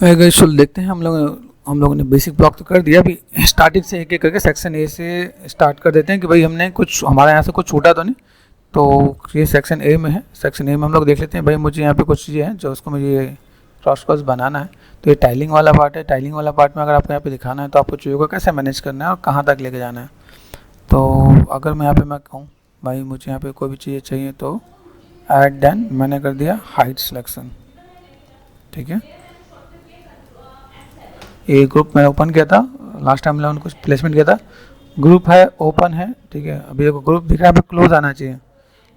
चलो देखते हैं। हम लोगों ने बेसिक ब्लॉक तो कर दिया। अभी स्टार्टिंग से एक एक करके सेक्शन ए से स्टार्ट कर देते हैं कि भाई हमने कुछ हमारे यहाँ से कुछ छूटा तो नहीं। तो ये सेक्शन ए में है। सेक्शन ए में हम लोग देख लेते हैं। भाई मुझे यहाँ पे कुछ चीज़ें हैं जो उसको मुझे क्रॉस क्रॉस बनाना है। तो ये टाइलिंग वाला पार्ट है। टाइलिंग वाला पार्ट में अगर आपको यहाँ पे दिखाना है तो आपको चीज़ों को कैसे मैनेज करना है और कहाँ तक लेके जाना है। तो अगर मैं यहाँ पे मैं कहूँ भाई मुझे यहाँ पे कोई भी चीज़ें चाहिए तो ऐड देन मैंने कर दिया हाइट सिलेक्शन। ठीक है, ये ग्रुप मैंने ओपन किया था लास्ट टाइम मैंने कुछ प्लेसमेंट किया था। ग्रुप है, ओपन है। ठीक है, अभी देखो ग्रुप दिख रहा है, यहाँ पे क्लोज आना चाहिए,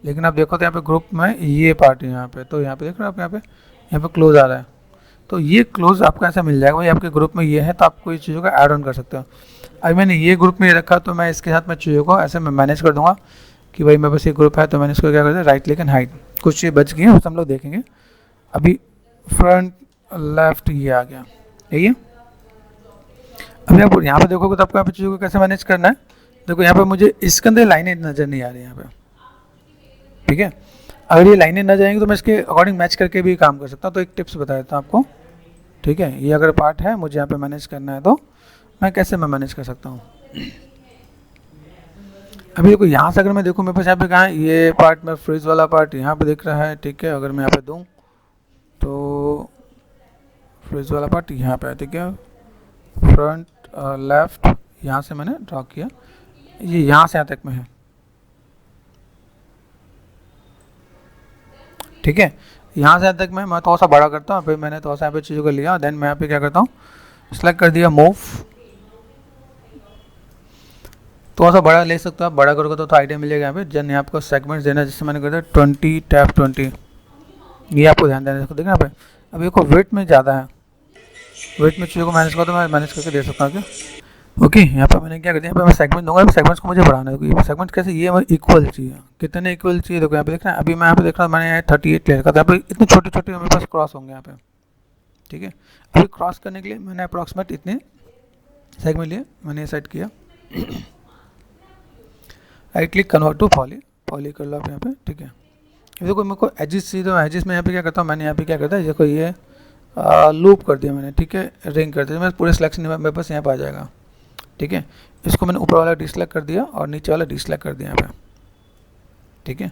लेकिन आप देखो तो यहाँ पे ग्रुप में ये पार्ट है यहाँ पे। तो यहाँ पे देख रहे हो आप, यहाँ पे क्लोज आ रहा है। तो ये क्लोज आपको ऐसा मिल जाएगा भाई आपके ग्रुप में ये है, तो आपको ये चीज़ों का ऐड ऑन कर सकते हो। अभी मैंने ये ग्रुप में ये रखा तो मैं इसके साथ में चीज़ों को ऐसे मैं मैनेज कर दूंगा कि भाई मेरे पास ये ग्रुप है तो मैंने इसको क्या कर दिया राइट क्लिक एंड हाइड। कुछ चीज़ बच गई हैं उसे हम लोग देखेंगे। अभी फ्रंट लेफ्ट ये आ गया, यही है। अभी आप यहाँ पे देखोगे तो आपको यहाँ पे चीज़ों को कैसे मैनेज करना है। देखो यहाँ पे मुझे इसके अंदर लाइनें नज़र नहीं आ रही यहाँ पे। ठीक है, अगर ये लाइनें नजर आएंगी तो मैं इसके अकॉर्डिंग मैच करके भी काम कर सकता हूँ। तो एक टिप्स बता देता हूँ आपको। ठीक है, ये अगर पार्ट है मुझे यहाँ पे मैनेज करना है तो मैं कैसे मैनेज कर सकता हूँ। अभी देखो यहाँ से अगर मैं देखूँ मेरे पास यहाँ पे कहाँ है ये पार्ट में फ्रीज वाला पार्ट यहाँ पे दिख रहा है। ठीक है, अगर मैं यहाँ पे दूँ तो फ्रीज वाला पार्ट यहाँ पे है। ठीक है, फ्रंट लेफ्ट यहाँ से मैंने ड्रॉ किया, ये यहाँ से यहाँ तक में है। ठीक है, यहाँ से यहाँ तक मैं थोड़ा सा बड़ा करता हूँ। फिर मैंने थोड़ा सा यहाँ पे चीज़ों को लिया, देन मैं यहाँ पे क्या करता हूँ सेलेक्ट कर दिया मूव। थोड़ा सा बड़ा ले सकते हो आप, बड़ा करोगे तो आइडिया मिलेगा यहाँ पे। जन यहाँ आपको सेगमेंट्स देना, जैसे मैंने कर दिया 20 टैप 20, ये आपको ध्यान देना है। इसको देखना यहाँ पे, अब देखो वेट में ज़्यादा है, वेट में चीज़ों को मैनेज करो तो मैं मैनेज करके दे सकता हूँ क्या। ओके, यहाँ पर मैंने क्या कर दिया, यहाँ पे मैं सेगमेंट दूंगा। सेगमेंट्स को मुझे बढ़ाना है। ये सेगमेंट कैसे, ये इक्वल चाहिए, कितने इक्वल चाहिए देखो यहाँ पे देख रहे हैं। अभी मैं यहाँ पे देख रहा हूँ मैंने 38 क्लियर का था, यहाँ पे इतने छोटे छोटे मेरे पास क्रॉस होंगे यहाँ पे। ठीक है, अभी क्रॉस करने के लिए मैंने अप्रॉक्सीमेट इतने सेगमेंट लिए, मैंने सेट किया। Right click convert to poly, poly कर लो आप यहाँ पे। ठीक है, देखो मेरे को एजिस चाहिए तो एजिस में यहाँ पे क्या करता हूँ, मैंने यहाँ पे क्या करता है देखो ये लूप कर दिया मैंने। ठीक है, रिंग कर दिया, मैं पूरे सिलेक्शन मेरे पास यहाँ पे आ जाएगा। ठीक है, इसको मैंने ऊपर वाला डिसलेक्ट कर दिया और नीचे वाला डिसलेक्ट कर दिया यहाँ पे। ठीक है,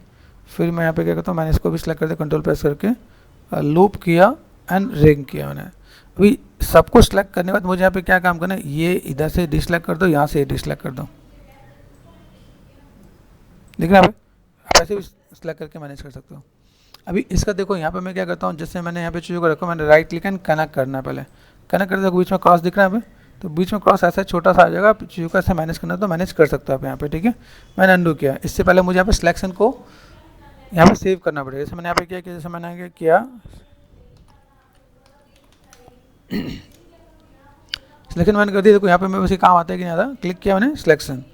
फिर मैं यहाँ पे क्या करता हूँ, मैंने इसको भी सिलेक्ट कर दिया, कंट्रोल प्रेस करके लूप किया एंड रिंग किया मैंने। अभी सबको सिलेक्ट करने के बाद मुझे यहाँ पे क्या काम करना है, ये इधर से डिसलेक्ट कर दो, यहाँ से डिसलेक्ट कर दो। देख रहे हैं आप ऐसे भी सिलेक्ट करके मैनेज कर सकते हो। अभी इसका देखो यहाँ पे मैं क्या करता हूँ, जैसे मैंने यहाँ पे चीज़ों को रखा, मैंने राइट क्लिक एंड कनेक्ट करना है। पहले कनेक्ट करते बीच में क्रॉस दिख रहा है यहाँ पे, तो बीच में क्रॉस ऐसा छोटा सा आ जाएगा। आप चीज़ों को ऐसे मैनेज करना तो मैनेज कर सकते हो आप यहाँ पे। ठीक है, मैंने अंडू किया। इससे पहले मुझे यहाँ पे सिलेक्शन को यहाँ पे सेव करना पड़ेगा। जैसे मैंने यहाँ पे क्या किया, जैसे मैंने किया सिलेक्शन मैंने कर दिया। देखो यहाँ पे मेरे उसी काम आता है कि नहीं आता, क्लिक किया मैंने सिलेक्शन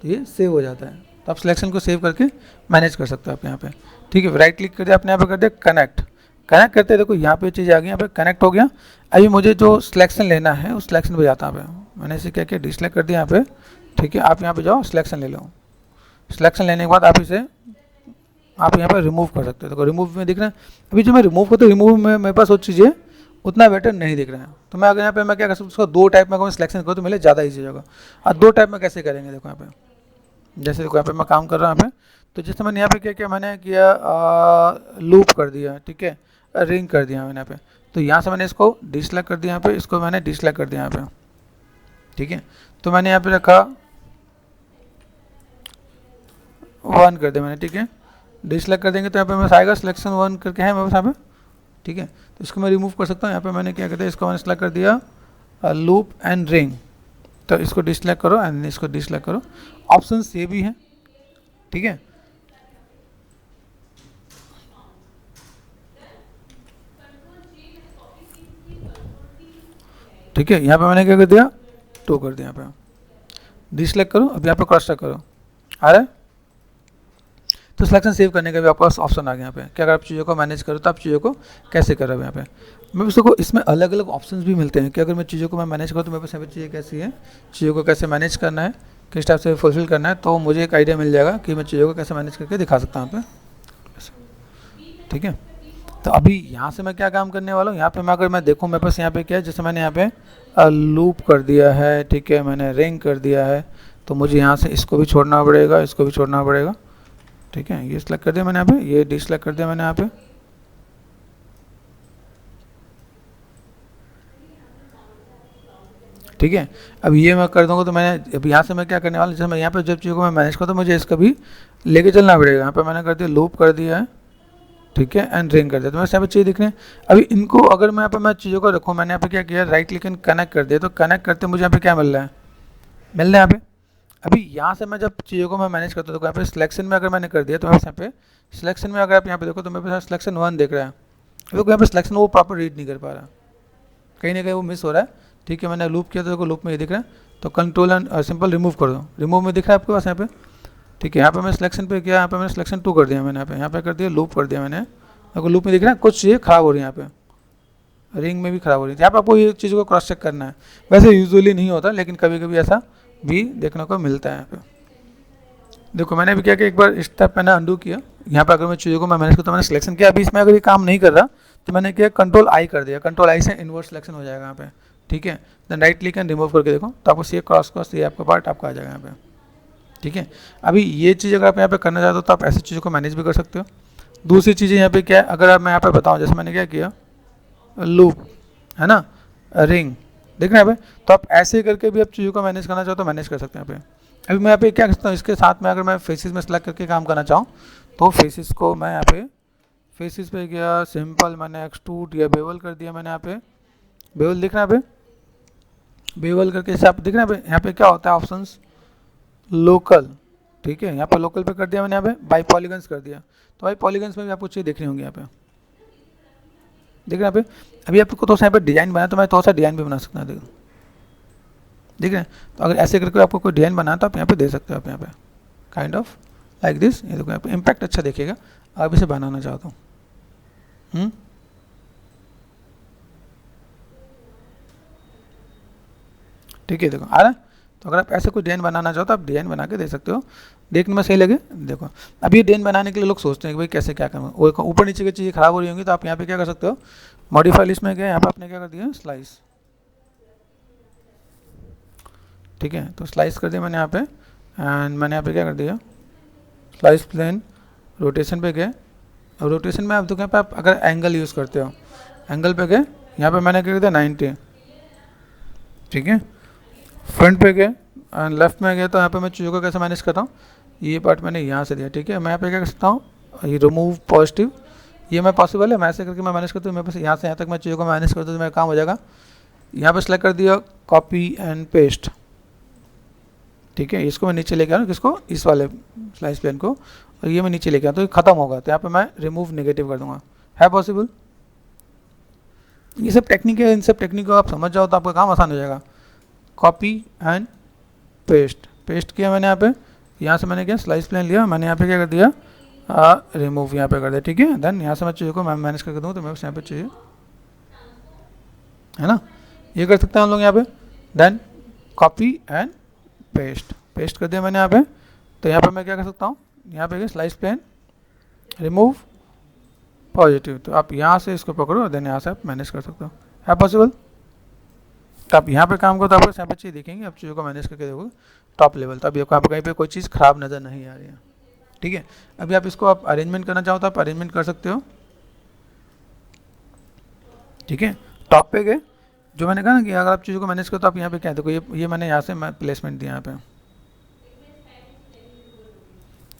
तो ये सेव हो जाता है। तो आप सिलेक्शन को सेव करके मैनेज कर सकते हो आप यहाँ पे। ठीक है, राइट क्लिक कर दिया आपने, यहाँ पे कर दिया कनेक्ट। कनेक्ट करते देखो यहाँ पे चीज़ आ गई, यहाँ पे कनेक्ट हो गया। अभी मुझे जो सिलेक्शन लेना है उस सिलेक्शन पे जाता है। मैंने इसे क्या किया, डिसलेक्ट कर दिया यहाँ पे। ठीक है, आप यहाँ पे जाओ सिलेक्शन ले लो। सिलेक्शन लेने के बाद आप इसे आप यहाँ पर रिमूव कर सकते हो। देखो रिमूव में दिख रहा है। अभी जो मैं रिमूव करता हूँ, रिमूव में मेरे पास वो चीज़ें उतना बेटर नहीं दिख रहा है। तो मैं अगर यहाँ पे मैं क्या कर सकता हूँ, उसको दो टाइप में अगर मैं सिलेक्शन करूँ तो मेरे ज़्यादा ईजी होगा। और दो टाइप में कैसे करेंगे देखो यहाँ पे, जैसे देखो यहाँ पे मैं काम कर रहा हूँ यहाँ पे। तो जैसे मैंने यहाँ पे क्या किया, मैंने किया लूप कर दिया। ठीक है, रिंग कर दिया मैंने यहाँ पे। तो यहाँ से मैंने इसको डिसलेक्ट कर दिया यहाँ पे, इसको मैंने डिसलेक्ट कर दिया यहाँ पे। ठीक है, तो मैंने यहाँ पे रखा 1 कर दिया मैंने। ठीक है, डिसलेक्ट कर देंगे तो यहाँ पे मेरे आएगा सिलेक्शन 1 करके है मेरे पास यहाँ पे। ठीक है, तो इसको मैं रिमूव कर सकता हूँ। यहाँ पे मैंने क्या कर दिया, इसको मैंने सेलेक्ट कर दिया लूप एंड रिंग। तो इसको डिसलेक्ट करो एंड इसको डिसलेक्ट करो। ऑप्शन ये भी है। ठीक है, ठीक है, यहाँ पे मैंने क्या कर दिया, 2 कर दिया। यहाँ पे डिसलेक्ट करो, अब यहाँ पे क्रॉस चेक करो, आ रहा है। तो सिलेक्शन सेव करने का भी आपके पास ऑप्शन आ गया यहाँ पे कि अगर आप चीज़ों को मैनेज करो तो आप चीज़ों को कैसे करोगे यहाँ पे। मैं उसको इसमें अलग अलग ऑप्शंस भी मिलते हैं कि अगर मैं चीज़ों को मैं मैनेज करूँ तो मेरे पास यहाँ पे चीज़ें कैसी है, चीज़ों को कैसे मैनेज करना है, किस टाइप से फुलफिल करना है। तो मुझे एक आइडिया मिल जाएगा कि मैं चीज़ों को कैसे मैनेज करके दिखा सकता हूँ यहाँ पे। ठीक है, तो अभी यहाँ से मैं क्या काम करने वाला हूँ, यहाँ पे मैं अगर मैं देखूँ मेरे पास यहाँ पे क्या है, जैसे मैंने यहाँ पे लूप कर दिया है, ठीक है, मैंने रिंग कर दिया है, तो मुझे यहाँ से इसको भी छोड़ना पड़ेगा, इसको भी छोड़ना पड़ेगा, ठीक है। ये सिलेक्ट कर दिया मैंने यहाँ पे, ये डिसलेक्ट कर दिया मैंने यहाँ पे, ठीक है। अब ये मैं कर दूंगा तो मैंने अब यहाँ से मैं क्या करने वाला, जैसे मैं यहाँ पे जब चीज़ों को मैं मैनेज करता हूँ, मुझे इसका भी लेके चलना पड़ेगा। यहाँ पे मैंने कर दिया लूप कर दिया है, ठीक है, एंड रिंग कर दिया, तो मेरे यहाँ पे चीज़ दिख रही है। अभी इनको अगर मैं यहाँ पे मैं चीज़ों को रखूँ, मैंने यहाँ पे क्या किया, राइट क्लिक एंड कनेक्ट कर दिया, तो कनेक्ट करते मुझे यहाँ पे क्या मिल रहा है, मिल रहा है यहाँ पे। अभी यहाँ से मैं जब चीज़ों को मैं मैनेज करता हूँ तो यहाँ पे सिलेक्शन में अगर मैंने कर दिया तो मेरे यहाँ पे सिलेक्शन में अगर आप यहाँ पे देखो तो मेरे पास सिलेक्शन 1 देख रहा है, देखो यहाँ पे सिलेक्शन वो प्रॉपर रीड नहीं कर पा रहा, कहीं ना कहीं वो मिस हो रहा है, ठीक है। मैंने लूप किया तो देखो लूप में ये दिख रहा है, तो कंट्रोल एंड सिंपल रिमूव कर दो, रिमूव में दिख रहा है आपके पास यहाँ पे, ठीक है। यहाँ पे मैं सिलेक्शन पे किया, यहाँ पे मैंने सिलेक्शन 2 कर दिया, मैंने यहाँ पे कर दिया लूप कर दिया मैंने, देखो लूप में दिख रहा है कुछ चीज़ें खराब हो रही है, यहाँ पे रिंग में भी खराब हो रही है। यहाँ पे आपको ये चीज़ को क्रॉस चेक करना है, वैसे यूजुअली नहीं होता लेकिन कभी कभी ऐसा भी देखने को मिलता है। यहाँ पे देखो मैंने भी क्या कि एक बार स्टेप मैंने अंडू किया, यहाँ पे अगर मैं चीज़ों को मैं मैनेज करता, मैंने सिलेक्शन किया, अभी इसमें अगर ये काम नहीं कर रहा तो मैंने क्या कंट्रोल आई कर दिया, कंट्रोल आई से इनवर्ट सिलेक्शन हो जाएगा यहाँ पे, ठीक है। Then right click and remove करके देखो तो आपको सी क्रॉस क्रॉस ये आपका पार्ट आपका आ जाएगा यहाँ पे, ठीक है। अभी ये चीज़ अगर आप यहाँ पे करना चाहते हो तो आप ऐसी चीज़ों को मैनेज भी कर सकते हो। दूसरी चीज़ें यहाँ पे क्या है, अगर आप मैं यहाँ पे बताऊँ, जैसे मैंने क्या किया लूप है ना, रिंग देख रहे हैं यहाँ पे, तो आप ऐसे करके भी आप चीज़ों को मैनेज करना चाहो तो मैनेज कर सकते हैं यहाँ पे। अभी मैं यहाँ पे क्या करता हूँ, इसके साथ में अगर मैं फेसिस में सेलेक्ट करके काम करना चाहूँ तो फेसिस को मैं यहाँ पे फेसिस पे गया, सिंपल मैंने एक्सट्रूड या बेवल कर दिया, मैंने यहाँ पे बेवल दिख रहा है यहाँ पे, बेवल करके इसे आप दिख रहे हैं यहाँ पे क्या होता है ऑप्शंस लोकल, ठीक है। यहाँ पे लोकल पे कर दिया मैंने, यहाँ पे बाई पॉलीगन्स कर दिया, तो बाई पॉलीगन्स में भी आपको चीज़ देखनी होंगी यहाँ पे, देख रहे हैं यहाँ पे। अभी आपको तो यहाँ पे डिजाइन बना तो मैं थोड़ा सा डिजाइन भी बना सकता हूँ, देखो देख रहे हैं। तो अगर ऐसे करके आपको कोई डिजाइन बनाना तो आप यहाँ पे दे सकते हो, आप यहाँ पे काइंड ऑफ लाइक दिस, ये देखो यहाँ पे इम्पैक्ट अच्छा दिखेगा। आप इसे बनाना चाहता हूँ, ठीक है, देखो आ रहा है। तो अगर आप ऐसे कोई डिजाइन बनाना चाहो तो आप डिजाइन बना के दे सकते हो, देखने में सही लगे। देखो अब ये डिजाइन बनाने के लिए लोग सोचते हैं कि भाई कैसे क्या करूँ, ऊपर नीचे की चीज़ें खराब हो रही होंगी, तो आप यहाँ पे क्या कर सकते हो, मॉडिफाई लिस्ट में गए, यहाँ पे आपने क्या कर दिया स्लाइस, ठीक है। तो स्लाइस कर दिया मैंने यहाँ पे, एंड मैंने यहाँ पे क्या कर दिया स्लाइस प्लेन, रोटेशन पे गए, और रोटेशन में आप देखो यहाँ पे आप अगर एंगल यूज़ करते हो, एंगल पे गए, यहाँ पे मैंने क्या कर दिया 90, ठीक है। फ्रंट पे गए एंड लेफ्ट में गए, तो यहाँ पे मैं चीज़ों को कैसे मैनेज करता हूँ, ये पार्ट मैंने यहाँ से दिया, ठीक है। मैं यहाँ पे क्या कर सकता हूँ, ये रिमूव पॉजिटिव, ये मैं पॉसिबल है, मैं ऐसे करके मैं मैनेज करता हूँ, मेरे पास यहाँ से यहाँ तक मैं चीज़ों को मैनेज करता हूँ तो मेरा काम हो जाएगा। यहाँ पे सेलेक्ट कर दिया कॉपी एंड पेस्ट, ठीक है। इसको मैं नीचे लेके आ रहा हूँ, किसको, इस वाले स्लाइस प्लेन को, और ये मैं नीचे लेके आता तो ये खत्म होगा, तो यहाँ पे मैं रिमूव नेगेटिव कर दूंगा, है पॉसिबल। ये सब टेक्निक है, इन सब टेक्निक को आप समझ जाओ तो आपका काम आसान हो जाएगा। कॉपी एंड पेस्ट, पेस्ट किया मैंने यहाँ पे, यहाँ से मैंने क्या स्लाइस प्लेन लिया, मैंने यहाँ पे क्या कर दिया रिमूव यहाँ पे कर दिया, ठीक है। देन यहाँ से मैं चीज़ों को मैं मैनेज करके दूँ तो मेरे पास यहाँ पे चाहिए, है ना, ये कर सकते हैं हम लोग यहाँ पे। Then copy and paste, paste कर दिया मैंने यहाँ पे, तो यहाँ पे मैं क्या कर सकता हूँ, यहाँ पे स्लाइस प्लेन रिमूव पॉजिटिव, तो आप यहाँ से इसको पकड़ो और देन यहाँ से आप मैनेज कर सकते हो, है पॉसिबल। तो आप यहाँ पे काम करो तो आपको यहाँ पे चीज़ देखेंगे, आप चीज़ों को मैनेज करके देखोगे टॉप लेवल, तो अभी आपको कहीं पे कोई चीज़ खराब नज़र नहीं आ रही है, ठीक है। अभी आप इसको आप अरेंजमेंट करना चाहो तो आप अरेंजमेंट कर सकते हो, ठीक है। टॉप पे गए, जो मैंने कहा ना कि अगर आप चीज़ों को मैनेज करो तो आप यहाँ पे क्या देखो, ये मैंने यहाँ से मैं प्लेसमेंट दिया यहाँ पे,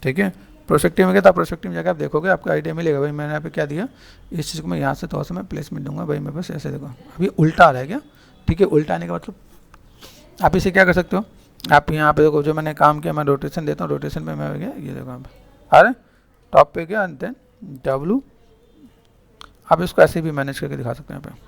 ठीक है। प्रोस्पेक्टिव में गया तो प्रोस्पेक्टिव में जाकर आप देखोगे, आपको आइडिया मिलेगा भाई मैंने यहाँ पे क्या दिया, इस चीज़ को मैं यहाँ से थोड़ा सा मैं प्लेसमेंट दूंगा भाई मेरे पास ऐसे, देखो अभी उल्टा आ रहा है क्या, ठीक है। उल्टा आने का मतलब आप इसे क्या कर सकते हो, आप यहाँ पे देखो जो मैंने काम किया, मैं रोटेशन देता हूँ, रोटेशन पे मैं गया, ये देखो यहाँ पे आ रहा है, टॉप पे गया, देन डब्लू, आप इसको ऐसे भी मैनेज करके दिखा सकते हैं यहाँ पे।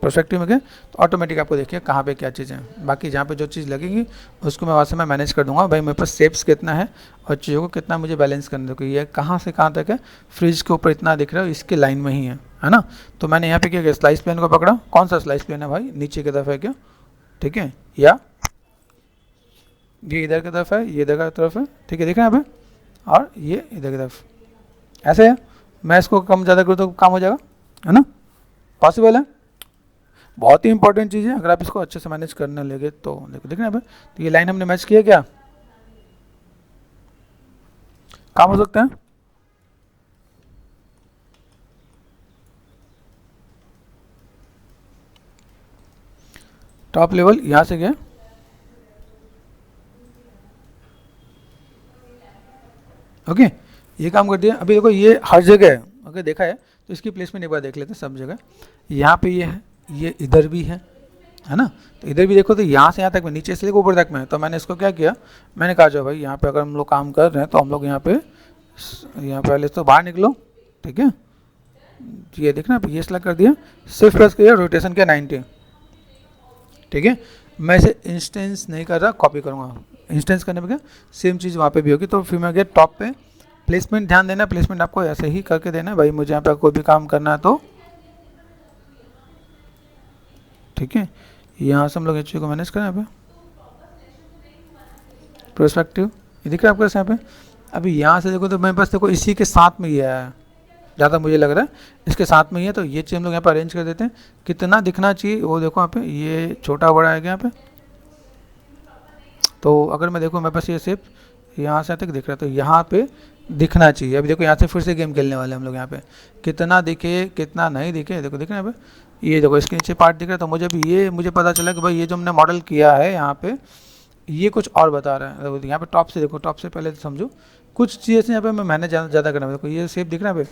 प्रोस्पेक्टिव में गए तो ऑटोमेटिक आपको देखिए कहाँ पे क्या चीज़ें हैं, बाकी जहाँ पे जो चीज़ लगेगी उसको मैं वहाँ से मैं मैनेज कर दूंगा भाई, मेरे पास शेप्स कितना है और चीज़ों को कितना मुझे बैलेंस करना है, ये कहाँ से कहाँ तक है, फ्रिज के ऊपर इतना दिख रहा है, इसके लाइन में ही है ना। तो मैंने यहाँ पे क्या किया, स्लाइस प्लेन को पकड़ा, कौन सा स्लाइस प्लेन है भाई, नीचे की तरफ है क्या, ठीक है, या ये इधर की तरफ है, ये इधर की तरफ है, ठीक है, दिख रहा है यहाँ पे, और ये इधर की तरफ ऐसे है। मैं इसको कम ज़्यादा करूँ तो काम हो जाएगा, है ना, पॉसिबल है। बहुत ही इंपॉर्टेंट चीज़ है, अगर आप इसको अच्छे से मैनेज करने लगे तो। देखो देखना यहाँ पे, तो ये लाइन हमने मैच किया, क्या काम हो सकता है? टॉप लेवल यहाँ से गया, ओके, ये काम कर दिया। अभी देखो ये हर जगह है, अगर देखा है तो इसकी प्लेसमेंट एक बार देख लेते हैं सब जगह। यहाँ पे ये है, ये इधर भी है ना, तो इधर भी देखो तो यहाँ से यहाँ तक में, नीचे से लेकर ऊपर तक में है। तो मैंने इसको क्या किया, मैंने कहा जो भाई यहाँ पे अगर हम लोग काम कर रहे हैं तो हम लोग यहाँ पहले तो बाहर निकलो, ठीक है, ये देखना ये सिलेक्ट कर दिया, शिफ्ट प्रेस किया, रोटेशन किया 90, ठीक है। मैं इसे इंस्टेंस नहीं कर रहा, कॉपी करूँगा। इंस्टेंस करने पे क्या सेम चीज़ वहाँ पे भी होगी। तो फिर मैं गया टॉप पे, प्लेसमेंट ध्यान देना, प्लेसमेंट आपको ऐसे ही करके देना है भाई, मुझे यहाँ पे कोई भी काम करना है तो, ठीक है। यहाँ से हम लोग एच को मैनेज करें, यहाँ पे प्रोस्पेक्टिव, ये दिख रहा है आपको यहाँ पे। अभी यहाँ से देखो तो मेरे पास देखो इसी के साथ में ही है, ज़्यादा मुझे लग रहा है इसके साथ में ही है। तो ये चीज़ हम लोग यहाँ पे अरेंज कर देते हैं, कितना दिखना चाहिए वो देखो यहाँ पे, ये छोटा बड़ा है यहाँ पे। तो अगर मैं देखूँ मेरे पास ये शेप यहाँ से तक दिख रहा है, तो यहाँ पे दिखना चाहिए। अभी देखो यहाँ से फिर से गेम खेलने वाले हम लोग, यहाँ पे कितना दिखे कितना नहीं दिखे, देखो दिख रहा है यहाँ पे, ये देखो इसके नीचे पार्ट दिख रहा है। तो मुझे भी ये मुझे पता चला कि भाई ये जो हमने मॉडल किया है यहाँ पे ये कुछ और बता रहा है। देखो यहाँ पे टॉप से देखो, टॉप से पहले तो समझो कुछ चीज़ें यहाँ पे मैं मैंने ज़्यादा करना है। देखो ये शेप दिख रहा है,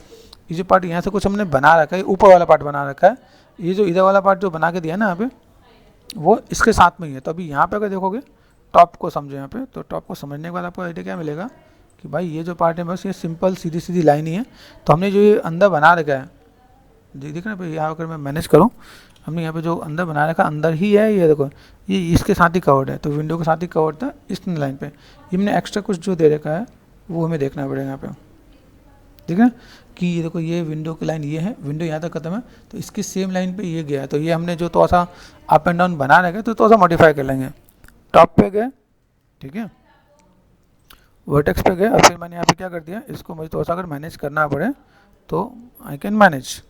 ये जो पार्ट यहाँ से कुछ हमने बना रखा है, ऊपर वाला पार्ट बना रखा है, ये जो इधर वाला पार्ट जो बना के दिया ना यहाँ पे वो इसके साथ में ही है। तो अभी यहाँ पे अगर देखोगे टॉप को समझो यहाँ पे, तो टॉप को समझने के बाद आपको आइडिया क्या मिलेगा कि भाई ये जो पार्ट है बस ये सिंपल सीधी सीधी लाइन ही है। तो हमने जो ये अंदर बना रखा है, देख रहे हैं यहाँ अगर मैं मैनेज करूँ, हमने यहाँ पे जो अंदर बना रखा अंदर ही है, ये देखो ये इसके साथ ही कवर्ड है, तो विंडो के साथ ही कवर्ड था इस लाइन पे। ये हमने एक्स्ट्रा कुछ जो दे रखा है वो हमें देखना पड़ेगा यहाँ पे, ठीक है, कि ये देखो ये विंडो की लाइन ये है, विंडो यहाँ तक खत्म है, तो इसकी सेम लाइन पे ये गया है। तो ये हमने जो थोड़ा सा अप एंड डाउन बना रखा है तो थोड़ा सा मॉडिफाई कर लेंगे। टॉप पे गए, ठीक है, वर्टेक्स पे गए, और फिर मैंने यहाँ पे क्या कर दिया, इसको मुझे थोड़ा सा अगर मैनेज करना पड़े तो आई कैन मैनेज,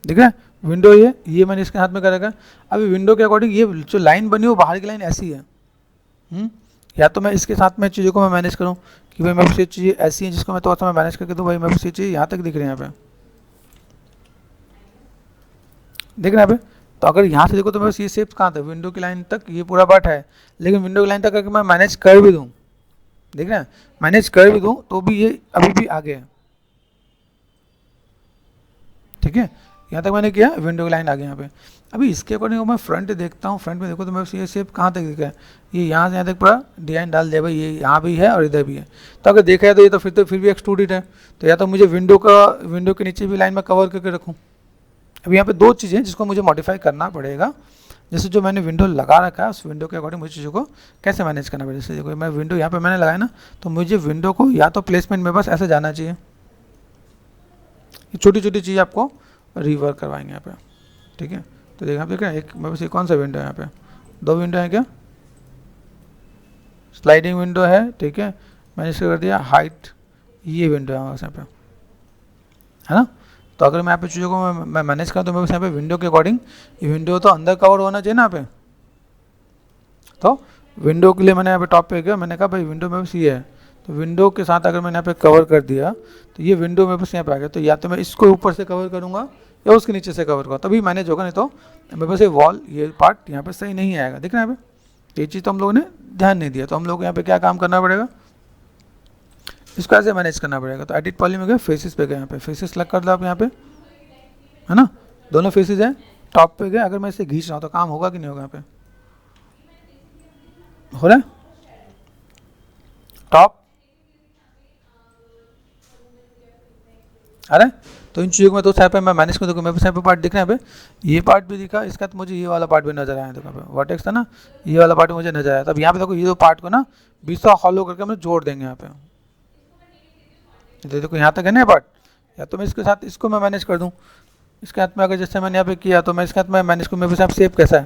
ठीक है। विंडो ये मैंने इसके हाथ में कर रखा है। अभी विंडो के अकॉर्डिंग ये जो लाइन बनी वो बाहर की लाइन ऐसी है, या तो मैं इसके साथ में चीज़ों को मैं मैनेज करूँ कि भाई मेरे से चीज़ें ऐसी हैं जिसको मैं थोड़ा सा मैं मैनेज करके दूँ, भाई मेरे से चीज़ें यहाँ तक दिख रही है, यहाँ पे देख रहे हैं यहाँ पे। तो अगर यहाँ से देखो तो मेरे ये शेप कहाँ था, विंडो की लाइन तक ये पूरा पार्ट है, लेकिन विंडो की लाइन तक अगर मैं मैनेज कर भी दूँ, देख रहे हैं, मैनेज कर भी दूँ तो भी ये अभी भी आगे है, ठीक है। यहाँ तक मैंने किया, विंडो की लाइन आ गई यहाँ पे। अभी इसके अकॉर्डिंग मैं फ्रंट देखता हूँ, फ्रंट में देखो तो मेरे ये शेप कहाँ तक दिखा है, ये यहाँ से यहाँ तक पूरा डिजाइन डाल दिया भाई, ये यहाँ भी है और इधर भी है। तो अगर देखा है तो ये तो फिर भी एक्सट्रूडेड है, तो या तो मुझे विंडो के नीचे भी लाइन में कवर करके रखूँ। अब यहाँ पे दो चीज़ें जिसको मुझे मॉडिफाई करना पड़ेगा, जैसे जो मैंने विंडो लगा रखा है उस विंडो के अकॉर्डिंग मुझे चीज़ों को कैसे मैनेज करना पड़ेगा। जैसे देखो मैं विंडो यहाँ पे मैंने लगाया ना, तो मुझे विंडो को या तो प्लेसमेंट में बस ऐसे जाना चाहिए, ये छोटी छोटी चीज़ आपको रिवर्क करवाएंगे यहाँ पे, ठीक है। तो देखिए आप देख रहे हैं, एक मेरे पास ये कौन सा विंडो है, यहाँ पे दो विंडो है क्या, स्लाइडिंग विंडो है, ठीक है, मैंने इसे कर दिया हाइट, ये विंडो है यहाँ पे, है ना। तो अगर मैं यहाँ पे चीज़ों को मैं मैनेज करूँ तो मैं बस यहाँ पे विंडो के अकॉर्डिंग, ये विंडो तो अंदर कवर होना चाहिए ना यहाँ पे। तो विंडो के लिए मैंने यहाँ पे टॉप पे गया, मैंने कहा भाई विंडो में बस ये है, तो विंडो के साथ अगर मैंने यहाँ पे कवर कर दिया तो ये विंडो में बस यहाँ पे आ गया। तो या तो मैं इसको ऊपर से कवर करूँगा या उसके नीचे से कवर करूँगा, तभी मैनेज होगा, नहीं तो मेरे पास ये वॉल ये पार्ट यहाँ पे सही नहीं आएगा, दिख रहा है यहाँ पे। ये चीज़ तो हम लोगों ने ध्यान नहीं दिया, तो हम लोग को यहाँ पे क्या काम करना पड़ेगा, इसको ऐसे मैनेज करना पड़ेगा। तो एडिट पॉली में गए, फेसेस पे गए, यहाँ पे फेसेस सेलेक्ट कर दो आप यहाँ पे, है ना, दोनों फेसेस हैं। टॉप पे गए, अगर मैं इसे खींच रहा हूँ तो काम होगा कि नहीं होगा, यहाँ पे हो रहा है टॉप, अरे तो इन चीज़ों में तो यहाँ पे मैं मैनेज कर दूँगा। मेरे पास यहाँ पे पार्ट दिख रहा है, यहाँ पे ये पार्ट भी दिखा, इसका तो मुझे ये वाला पार्ट भी नजर आया, देखो वर्टेक्स था ना, ये वाला पार्ट मुझे नजर आया। तब यहाँ पे देखो ये दो पार्ट को ना बीच से हॉलो करके हम जोड़ देंगे यहाँ पे, देखो यहाँ तक है ना पार्ट, या तो मैं इसके साथ इसको मैं मैनेज कर दूँ, इसके हाथ में अगर जैसे मैंने यहाँ पे किया तो मैं इसके हाथ में मैनेज करूँ। मेरे पास शेप कैसा है,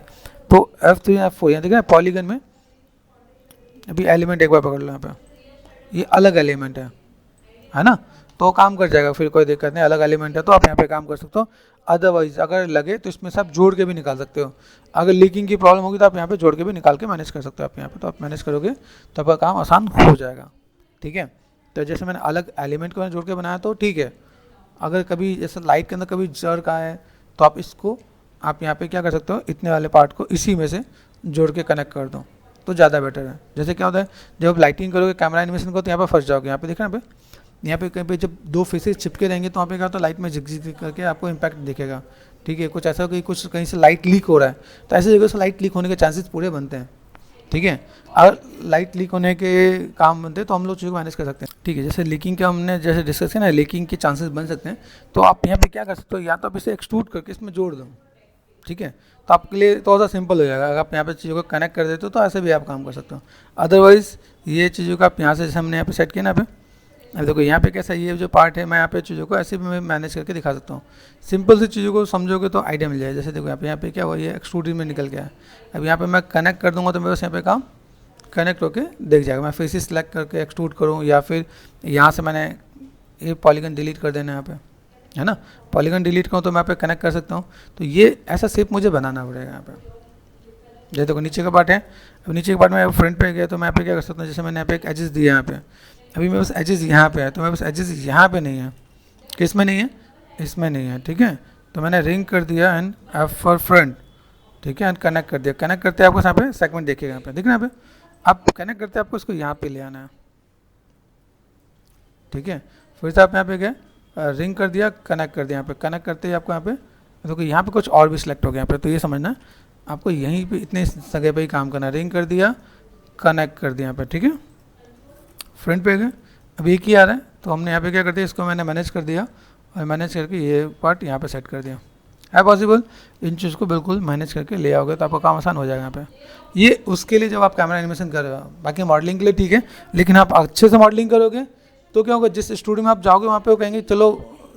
तो F3 F4 यहाँ देखिए पॉलीगन में। अभी एलिमेंट एक बार पकड़ लो, यहाँ पे ये अलग एलिमेंट है ना, तो काम कर जाएगा, फिर कोई दिक्कत नहीं, अलग एलिमेंट है तो आप यहाँ पे काम कर सकते हो। अदरवाइज अगर लगे तो इसमें से आप जोड़ के भी निकाल सकते हो। अगर लीकिंग की प्रॉब्लम होगी तो आप यहाँ पे जोड़ के भी निकाल के मैनेज कर सकते हो आप यहाँ पे, तो आप मैनेज करोगे तो आपका काम आसान हो जाएगा। ठीक है, तो जैसे मैंने अलग एलिमेंट को मैंने जोड़ के बनाया तो ठीक है। अगर कभी जैसे लाइट के अंदर कभी जर का है तो आप इसको आप यहाँ पे क्या कर सकते हो, इतने वाले पार्ट को इसी में से जोड़ के कनेक्ट कर दो तो ज़्यादा बेटर है। जैसे क्या होता है जब आप लाइटिंग करोगे कैमरा एनिमेशन को तो यहाँ पर फंस जाओगे, यहाँ पे देखना यहाँ पे कहीं पे जब दो फेसेस चिपके रहेंगे तो वहाँ पे क्या होता है लाइट में झिक करके आपको इम्पैक्ट दिखेगा। ठीक है, कुछ ऐसा कि कुछ कहीं से लाइट लीक हो रहा है तो ऐसी जगह से लाइट लीक होने के चांसेस पूरे बनते हैं। ठीक है, अगर लाइट लीक होने के काम बनते हैं तो हम लोग चीज़ों को मैनेज कर सकते हैं। ठीक है, जैसे लीकिंग का हमने जैसे डिस्कस किया ना, लीकिंग के चांसेस बन सकते हैं तो आप यहाँ पे क्या कर सकते हो, या तो आप इसे एक्सट्रूड करके इसमें जोड़ दो। ठीक है, तो आपके लिए थोड़ा सा सिंपल हो जाएगा। अगर आप यहाँ पे चीज़ों को कनेक्ट कर देते हो तो ऐसे भी आप काम कर सकते हो। अदरवाइज़ ये चीज़ों को आप यहाँ से जैसे हमने यहाँ पे सेट किया ना, पे अब देखो यहाँ पे कैसा ये जो पार्ट है मैं यहाँ पे चीज़ों को ऐसे भी मैं मैनेज करके दिखा सकता हूँ। सिंपल सी चीज़ों को समझोगे तो आइडिया मिल जाएगा। जैसे देखो यहाँ पे क्या हुआ, ये एक्सट्रूड में निकल गया है। अब यहाँ पे मैं कनेक्ट कर दूंगा तो मेरे पास यहाँ पे काम कनेक्ट होके देख जाएगा। मैं फेसेस सेलेक्ट करके एक्सट्रूड करूँ या फिर यहाँ से मैंने ये पॉलीगन डिलीट कर देना यहाँ पे, है ना, पॉलीगन डिलीट करूँ तो मैं यहाँ पे कनेक्ट कर सकता हूँ। तो ये ऐसा शेप मुझे बनाना पड़ेगा यहाँ पे। जैसे देखो नीचे का पार्ट है, अब नीचे के पार्ट में फ्रंट पे गया तो मैं यहाँ पे क्या कर सकता हूँ, जैसे मैंने यहाँ पे एक एजेस दिया यहाँ पे, अभी मेरे पास एजेस यहाँ पे है तो मेरे पास एजेस यहाँ पे नहीं है, किस में नहीं है, इसमें नहीं है। ठीक है, तो मैंने रिंग कर दिया एंड एफ फॉर फ्रंट। ठीक है, एंड कनेक्ट कर दिया। कनेक्ट करते आपको यहाँ पे सेगमेंट देखिएगा, यहाँ पे देखना, यहाँ पे आप कनेक्ट करते आपको इसको यहाँ पे ले आना है। ठीक है, फिर से आप यहाँ पे गए रिंग कर दिया, कनेक्ट कर दिया। यहाँ पे कनेक्ट करते ही आपको यहाँ पे देखो यहाँ पे कुछ और भी सिलेक्ट हो गया यहाँ पे, तो ये समझना आपको यहीं पे इतने जगह पे ही काम करना है। रिंग कर दिया, कनेक्ट कर दिया यहाँ पे। ठीक है, फ्रंट पे गए, अब एक ही आ रहा है तो हमने यहाँ पे क्या कर दिया, इसको मैंने मैनेज कर दिया और मैनेज करके ये पार्ट यहाँ पे सेट कर दिया। है पॉसिबल, इन चीज़ को बिल्कुल मैनेज करके ले आओगे तो आपका काम आसान हो जाएगा यहाँ पे। ये उसके लिए जब आप कैमरा एनिमेशन कर रहे हो, बाकी मॉडलिंग के लिए ठीक है, लेकिन आप अच्छे से मॉडलिंग करोगे तो क्या होगा, जिस स्टूडियो में आप जाओगे वहाँ पे वो कहेंगे चलो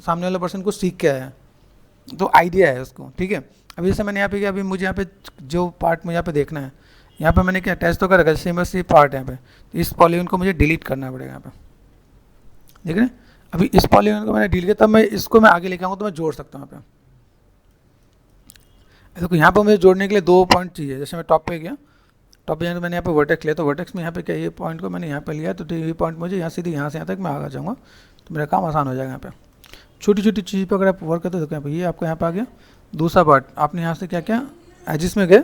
सामने वाले पर्सन को सीख के आया, तो आइडिया है उसको। ठीक है, अभी जैसे मैंने यहाँ पे किया, अभी मुझे यहाँ पे जो पार्ट मुझे यहाँ पे देखना है, यहाँ पे मैंने क्या टेस्ट तो कर रखा है, जैसे बस ये पार्ट है यहाँ पे, तो इस पॉलीगन को मुझे डिलीट करना पड़ेगा यहाँ पे। देख रहे हैं, अभी इस पॉलीगन को मैंने डिलीट किया, तब मैं इसको मैं आगे लेके आऊँगा तो मैं जोड़ सकता हूँ यहाँ पे। देखो यहाँ पर मुझे जोड़ने के लिए दो पॉइंट चाहिए। जैसे मैं टॉप पे गया, टॉप पे मैंने यहाँ पे वर्टेक्स लिया, तो वर्टेक्स में यहाँ पे क्या ये पॉइंट को मैंने यहाँ पे लिया, तो ये पॉइंट मुझे यहाँ सीधे यहाँ से यहाँ तक मैं आगे जाऊँगा तो मेरा काम आसान हो जाएगा। यहाँ पे छोटी छोटी चीज़ पर अगर आप वर्क करते हो तो यहाँ पे ये आपको यहाँ पे आ गया। दूसरा पार्ट आपने यहाँ से क्या किया, एजिस में गए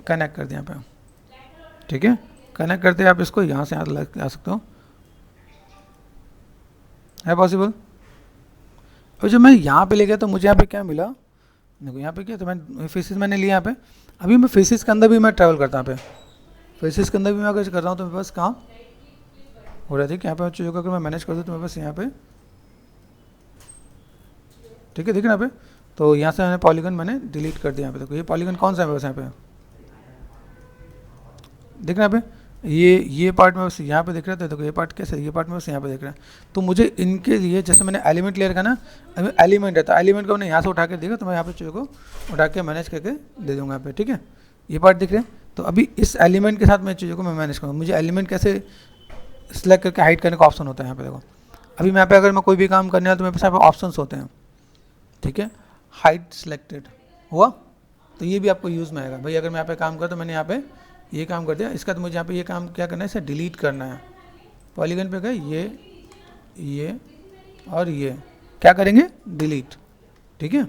कनेक्ट कर दिया यहाँ पे। ठीक है, कनेक्ट करते आप इसको यहाँ से यहाँ ला सकते हो, है पॉसिबल। और जब मैं यहाँ पे ले गया तो मुझे यहाँ पे क्या मिला, देखो यहाँ पे क्या, तो मैं फेसेस मैंने लिया यहाँ पे। अभी मैं फेसेस के अंदर भी मैं ट्रैवल करता हूँ, यहाँ पे फेसेस के अंदर भी मैं अगर कर रहा हूँ तो मेरे पास काम हो रहा है। ठीक है, यहाँ पे चीज़ों को अगर मैं मैनेज कर दूँ तो मेरे पास यहाँ पे, ठीक है, देखिए यहाँ पे, तो यहाँ से मैंने पॉलीगन मैंने डिलीट कर दिया। यहाँ पे देखो ये पॉलीगन कौन सा है मेरे पास यहाँ पे, देखना यहाँ पे ये पार्ट में बस यहाँ पे दिख रहा था। देखो ये पार्ट कैसे, ये पार्ट में बस यहाँ पे दिख रहा है। तो मुझे इनके लिए जैसे मैंने एलिमेंट ले रखा ना, अभी एलिमेंट है तो एलिमेंट को मैंने यहाँ से उठा के देखा, तो मैं यहाँ पे चीज़ों को उठा के मैनेज करके दे दूँगा यहाँ पे। ठीक है, ये पार्ट दिख रहे हैं, तो अभी इस एलिमेंट के साथ मैं चीज़ों को मैं मैनेज करूँगा। मुझे एलिमेंट कैसे सिलेक्ट करके हाइड करने का ऑप्शन होता है यहाँ पे। देखो अभी मैं यहाँ पे अगर मैं कोई भी काम करने वाला तो मेरे पास यहाँ पे ऑप्शन होते हैं। ठीक है, हाइड सिलेक्टेड हुआ तो ये भी आपको यूज़ में आएगा। भाई अगर मैं यहाँ पे काम कर तो मैंने यहाँ पे ये काम कर दिया, इसका तो मुझे यहाँ पे ये काम क्या करना है, इसे डिलीट करना है। पॉलीगन पे गए, ये और ये क्या करेंगे, डिलीट। ठीक है,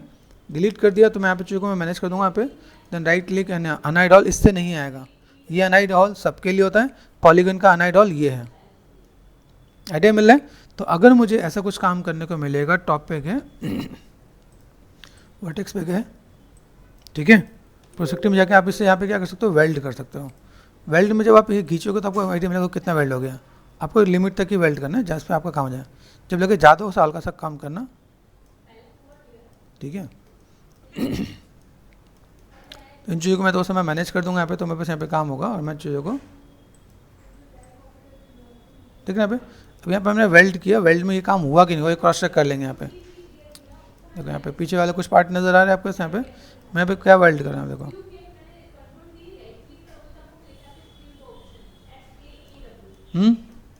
डिलीट कर दिया तो मैं यहाँ पे चीज़ों को मैं मैनेज कर दूँगा यहाँ पे। Then right click, unhide all, इससे नहीं आएगा। ये अनहाइड ऑल सबके लिए होता है, पॉलीगन का अनहाइड ऑल ये है। आइडिया मिल रहा है। तो अगर मुझे ऐसा कुछ काम करने को मिलेगा, टॉप पे गए वर्टेक्स पे गए, ठीक है, प्रोस्पेक्टिव में जाके आप इससे यहाँ पे क्या कर सकते हो, वेल्ड कर सकते हो। वेल्ड में जब आप ये खींचोगे तो आपको आइडिया मिलेगा कितना वेल्ड हो गया। आपको एक लिमिट तक ही वेल्ड करना है जहाँ पे आपका काम हो जाए। जब लगे ज़्यादा हो हल्का सा काम करना। ठीक है, तो इन चीज़ों को मैं दोस्तों मैं मैनेज कर दूंगा यहाँ पे, तो मेरे पास यहाँ पे काम होगा और मैं चीज़ों को ठीक है यहाँ पे। अब यहाँ पे हमने वेल्ड किया, वेल्ड में ये काम हुआ कि नहीं हुआ ये क्रॉस चेक कर लेंगे यहाँ पे। देखो यहाँ पे पीछे वाले कुछ पार्ट नज़र आ रहे हैं आपको यहाँ पे, मैं यहाँ पे क्या वेल्ड कर रहा हूँ, देखो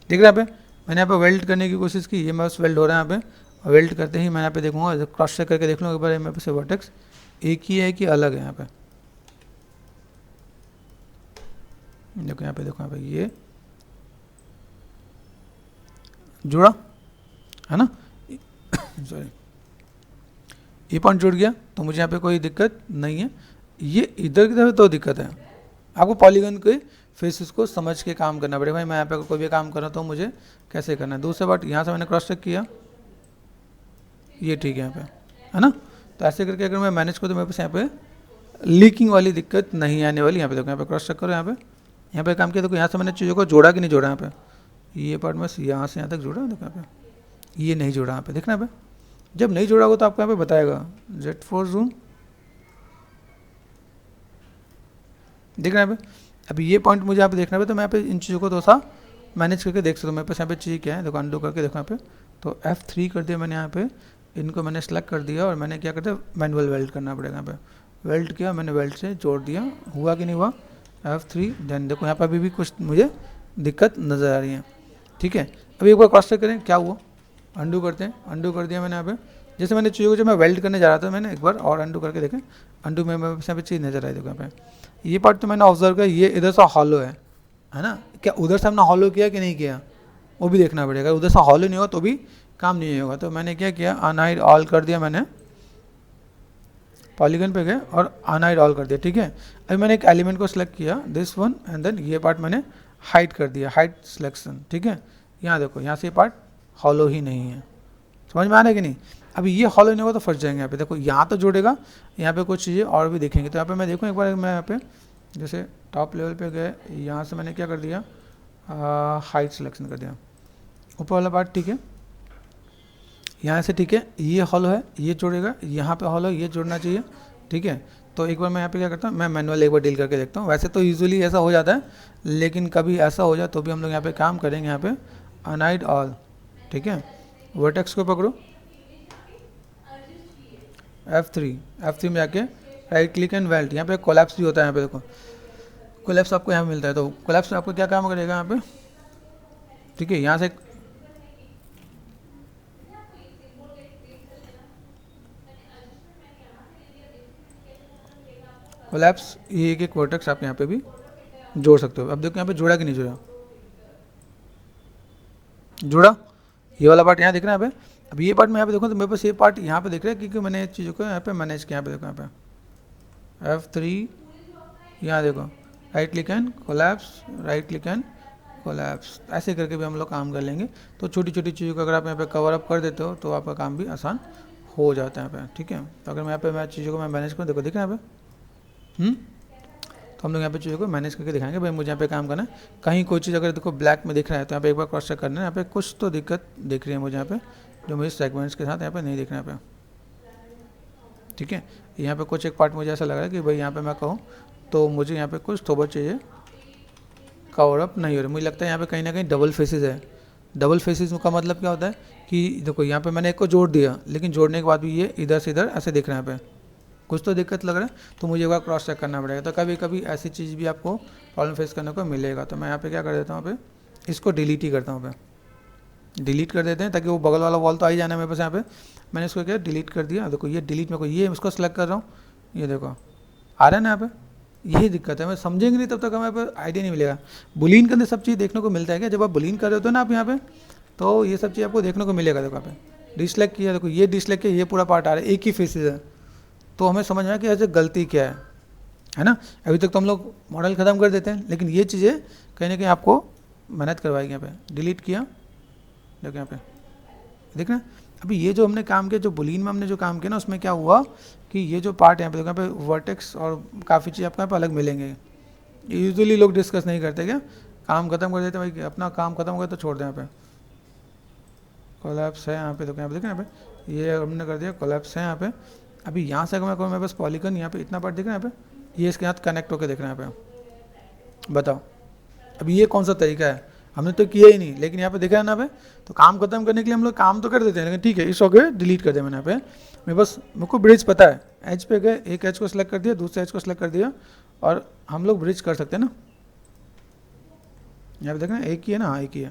दिख रहा है यहाँ पे, मैंने यहाँ पे वेल्ड करने की कोशिश की, ये मैं बस वेल्ड हो रहा है यहाँ पे। वेल्ड करते ही मैं यहाँ पे देखूंगा, क्रॉस चेक करके देख लूँगा एक बार मेरे पास वर्टेक्स एक ही है कि अलग है। यहाँ पे देखो, यहाँ पे देखो, यहाँ पे ये जुड़ा है ना, सॉरी ये पॉइंट जुड़ गया, तो मुझे यहाँ पे कोई दिक्कत नहीं है। ये इधर की तरफ तो दिक्कत है। आपको पॉलीगन के फेसेस को समझ के काम करना पड़ेगा। भाई मैं यहाँ पे कोई भी काम कर रहा हूँ तो मुझे कैसे करना है। दूसरा बात, यहाँ से मैंने क्रॉस चेक किया, ये ठीक है यहाँ पे, है ना। तो ऐसे करके अगर मैं मैनेज करूँ तो मेरे पास यहाँ पे लीकिंग वाली दिक्कत नहीं आने वाली। यहाँ पे देखो, यहाँ पे क्रॉस चेक करो, यहाँ पे काम किया, देखो यहाँ से मैंने चीज़ों को जोड़ा कि नहीं जोड़ा। यहाँ पे ये पार्ट में यहाँ से यहाँ तक जोड़ा, देखो यहाँ पे ये नहीं जोड़ा। यहाँ पे देखना, यहाँ पे जब नहीं जोड़ा होगा तो आपको यहाँ पे बताएगा Z4 ज़ूम, देखना यहाँ पे। अभी ये पॉइंट मुझे यहाँ पे देखना है, तो मैं यहाँ पे इन चीज़ों को थोड़ा सा मैनेज करके देख सकता हूँ। मेरे पास यहाँ पे चीज़ क्या है, देखो अंडू करके देखो यहाँ पे, तो F3 कर दिया मैंने। यहाँ पे इनको मैंने सेलेक्ट कर दिया और मैंने क्या कर दिया, मैनुअल वेल्ड करना पड़ेगा। यहाँ पे वेल्ड किया मैंने, वेल्ड से जोड़ दिया, हुआ कि नहीं हुआ, F3। देन देखो यहाँ पर अभी भी कुछ मुझे दिक्कत नज़र आ रही है, ठीक है। अभी एक बार क्रॉस चेक करें क्या हुआ, अंडू करते हैं, अंडू कर दिया मैंने। यहाँ पे जैसे मैंने चीज़ों को जब मैं वेल्ड करने जा रहा था, मैंने एक बार और अंडू करके देखें, अंडू में यहाँ पे चीज़ नज़र आई। देखो यहाँ पे ये पार्ट तो मैंने ऑब्जर्व किया, ये इधर से हॉलो है ना। क्या उधर से हमने हॉलो किया कि नहीं किया, वो भी देखना पड़ेगा। उधर से हॉलो नहीं होगा तो भी काम नहीं होगा। तो मैंने क्या किया, अनहाइड ऑल कर दिया मैंने, पॉलीगन पे गए और अनहाइड ऑल कर दिया, ठीक है। अभी मैंने एक एलिमेंट को सिलेक्ट किया, दिस वन, एंड देन ये पार्ट मैंने हाइड कर दिया, हाइड सिलेक्शन, ठीक है। यहाँ देखो, यहाँ से ये पार्ट हॉलो ही नहीं है, समझ में आ रहा है कि नहीं। अभी ये हॉलो नहीं होगा तो फंस जाएंगे। यहाँ पे देखो, यहाँ तो जुड़ेगा, यहाँ पे कुछ चीज़ें और भी दिखेंगे। तो यहाँ पे मैं देखूँ एक बार, मैं यहाँ पे जैसे टॉप लेवल पे गए, यहाँ से मैंने क्या कर दिया, हाइट सिलेक्शन कर दिया, ऊपर वाला पार्ट, ठीक है। यहाँ से ठीक है, ये हॉलो है, ये जुड़ेगा, यहाँ पे हॉलो, ये जुड़ना चाहिए, ठीक है। तो एक बार मैं यहाँ पे क्या करता हूँ, मैं मैनुअल एक बार डील करके देखता हूँ। वैसे तो यूजुअली ऐसा हो जाता है, लेकिन कभी ऐसा हो जाए तो भी हम लोग यहाँ पे काम करेंगे। यहाँ पे अनहाइड ऑल, ठीक है। वर्टेक्स को पकड़ो, F3 में जाके राइट क्लिक एंड वेल्ड। यहाँ पे कोलैप्स भी होता है, यहाँ पे देखो कोलैप्स आपको यहाँ पे मिलता है। तो कोलैप्स में आपको क्या काम करेगा यहाँ पे, ठीक है। यहाँ से कोलैप्स, ये एक वर्टेक्स आप यहाँ पे भी जोड़ सकते हो। अब देखो यहाँ पे जुड़ा कि नहीं जुड़ा, जुड़ा, ये वाला पार्ट यहाँ दिख रहा है यहाँ पे। अब ये पार्ट मैं यहाँ पे देखूँ तो मेरे पास ये पार्ट यहाँ पे दिख रहा है, क्योंकि मैंने चीज़ों को यहाँ पे मैनेज किया। यहाँ पे देखो, यहाँ पे F3, यहाँ देखो right click and collapse, right click and collapse, ऐसे करके भी हम लोग काम कर लेंगे। तो छोटी छोटी चीज़ों को अगर आप यहाँ पे कवर अप कर देते हो तो आपका काम भी आसान हो जाता है यहाँ पे, ठीक है। तो अगर मैं यहाँ पे मैं चीज़ों को मैं मैनेज करूँ, देखो दिख रहा है यहाँ पे, तो हम लोग यहाँ पे चीज़ों को मैनेज करके दिखाएंगे। भाई मुझे यहाँ पे काम करना है, कहीं कोई चीज़ अगर देखो ब्लैक में दिख रहा है तो यहाँ पे एक बार क्रॉस चेक करना है। यहाँ पे कुछ तो दिक्कत दिख रही है मुझे यहाँ पे, जो मुझे सेगमेंट्स के साथ यहाँ पे नहीं दिख रहा है यहाँ पे, ठीक है। यहाँ पे कुछ एक पार्ट मुझे ऐसा लग रहा है कि भाई यहाँ पे मैं कहूँ तो मुझे यहाँ पे कुछ थोड़ा चाहिए, कवर अप नहीं हो रहा। मुझे लगता है यहाँ पे कहीं ना कहीं डबल फेसेस है। डबल फेसेस का मतलब क्या होता है कि देखो यहाँ पे मैंने एक को जोड़ दिया, लेकिन जोड़ने के बाद भी ये इधर से इधर ऐसे दिख रहा है, यहाँ पे कुछ तो दिक्कत लग रहा है। तो मुझे एक बार क्रॉस चेक करना पड़ेगा। तो कभी कभी ऐसी चीज़ भी आपको प्रॉब्लम फेस करने को मिलेगा। तो मैं यहाँ पे क्या कर देता हूँ, यहाँ पे इसको डिलीट ही करता हूँ, यहाँ पे डिलीट कर देते हैं, ताकि वो बगल वाला वॉल तो आ ही जाना है मेरे पास। यहाँ पे मैंने इसको क्या डिलीट कर दिया। देखो ये डिलीट में को ये इसको सेलेक्ट कर रहा हूँ, ये देखो आ रहा है ना यहाँ पे। यही दिक्कत है, मैं समझेंगे नहीं तब तक हमें पे आइडिया नहीं मिलेगा। बुलियन के अंदर सब चीज़ देखने को मिलता है क्या, जब आप बुलियन कर रहे होते हो ना आप यहाँ पे, तो ये सब चीज़ आपको देखने को मिलेगा। देखो यहाँ पे डिसलाइक किया, देखो ये डिसलाइक किया, ये पूरा पार्ट आ रहा है, एक ही फेसेस है। तो हमें समझ में आया कि ऐसे गलती क्या है ना। अभी तक तो हम लोग मॉडल ख़त्म कर देते हैं, लेकिन ये चीज़ें कहीं ना कहीं आपको मेहनत करवाएगी। यहाँ पे डिलीट किया, देखो यहाँ पे देखना। अभी ये जो हमने काम किया, जो बुलियन में हमने जो काम किया ना, उसमें क्या हुआ कि ये जो पार्ट यहाँ पे देखो, यहाँ पे वर्टेक्स और काफ़ी चीज़ आपको यहाँ पे अलग मिलेंगे। यूजुअली लोग डिस्कस नहीं करते, क्या काम खत्म कर देते भाई, अपना काम खत्म हो गया तो छोड़ दें। यहाँ पे कोलैप्स है, यहाँ पे देखो, यहाँ पे देखो, यहाँ पे ये हमने कर दिया, कोलैप्स है यहाँ पे। अभी यहाँ से अगर मैं कहूँ, मेरे पास पॉलीगन यहाँ पे इतना पार्ट दिख रहा है, यहाँ पे ये इसके साथ कनेक्ट होकर दिख रहा है यहाँ पे। बताओ अभी ये कौन सा तरीका है, हमने तो किया ही नहीं, लेकिन यहाँ पे दिख रहा है ना यहाँ पे। तो काम खत्म करने के लिए हम लोग काम तो कर देते हैं, लेकिन ठीक है, इस वक्त डिलीट कर दिया मैंने यहाँ पे। मेरे बस मेरे को ब्रिज पता है, एज पे गए, एक एज को सिलेक्ट कर दिया, दूसरे एज को सिलेक्ट कर दिया, और हम लोग ब्रिज कर सकते हैं ना। यहाँ पे देखना एक ही है ना, हाँ एक ही है।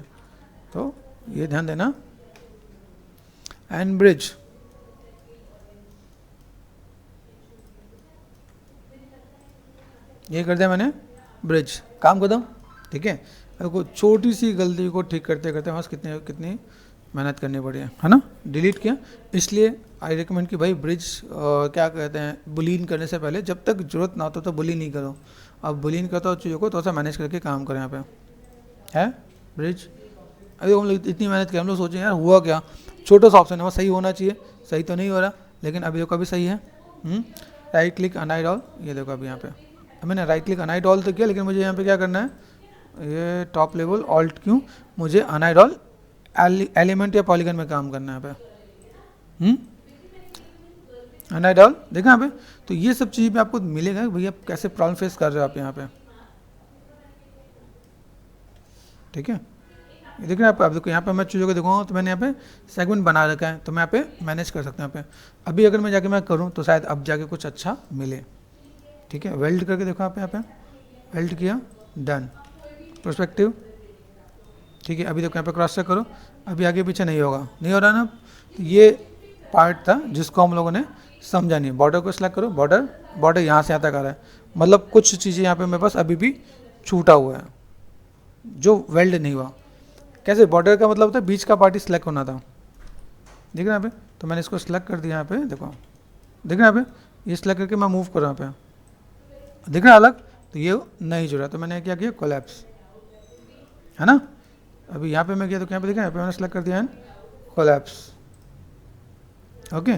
तो ये ध्यान देना, एंड ब्रिज, ये कर दिया मैंने ब्रिज, काम खत्म। ठीक है, देखो छोटी सी गलती को ठीक करते करते बस कितनी कितनी मेहनत करनी पड़ी है ना। डिलीट किया, इसलिए आई रिकमेंड कि भाई ब्रिज क्या कहते हैं, बुलियन करने से पहले जब तक जरूरत ना हो तो बुलियन नहीं करो। अब बुलियन करते हो चीज़ों को थोड़ा सा मैनेज करके काम करें। यहाँ पे है ब्रिज, अभी हम लोग इतनी मेहनत की, हम लोग सोचें यार हुआ क्या, छोटा सा ऑप्शन है, वो सही होना चाहिए, सही तो नहीं हो रहा, लेकिन अभी देखो अभी सही है। राइट क्लिक अनहाइड ऑल, ये देखो अभी यहाँ पे मैंने राइट क्लिक अनहाइड ऑल तो किया, लेकिन मुझे यहाँ पे क्या करना है, ये टॉप लेवल ऑल्ट क्यों, मुझे अनहाइड ऑल एलिमेंट या पॉलीगन में काम करना है यहाँ पे। अनहाइड ऑल देखा यहाँ पे, तो ये सब चीज़ पे आपको मिलेगा भैया कैसे प्रॉब्लम फेस कर रहे हो आप यहाँ पे। ठीक है, ये देख रहे हैं आप देखो यहाँ पे मैं चीज़ों को देखूँगा तो मैंने यहाँ पे सेगमेंट बना रखा है, तो मैं यहाँ पे मैनेज कर सकता हूँ यहाँ पे। अभी अगर मैं जाके मैं करूँ तो शायद अब जाके कुछ अच्छा मिले। ठीक है, वेल्ड करके देखो आप यहाँ पे, वेल्ड किया, डन, पर्सपेक्टिव। ठीक है, अभी देखो यहाँ पे क्रॉस चेक करो, अभी आगे पीछे नहीं होगा, नहीं हो रहा ना। तो ये पार्ट था जिसको हम लोगों ने समझा नहीं। बॉर्डर को सिलेक्ट करो, बॉर्डर यहाँ से यहाँ तक आ रहा है, मतलब कुछ चीज़ें यहाँ पे मेरे पास अभी भी छूटा हुआ है जो वेल्ड नहीं हुआ। कैसे, बॉर्डर का मतलब होता है बीच का पार्ट ही सिलेक्ट होना था, देख रहे हैं यहाँ पे, तो मैंने इसको सिलेक्ट कर दिया यहाँ पे, देखो देख रहे हैं यहाँ पे, ये सिलेक्ट करके मैं मूव कर रहा हूँ यहाँ पे, देख रहे हैं अलग, तो ये नहीं जुड़ा, तो मैंने क्या किया, कोलैप्स, है ना। अभी यहाँ पे मैं किया तो यहाँ पे देखा, यहाँ पे मैंने सेलेक्ट कर दिया है कोलैप्स। ओके,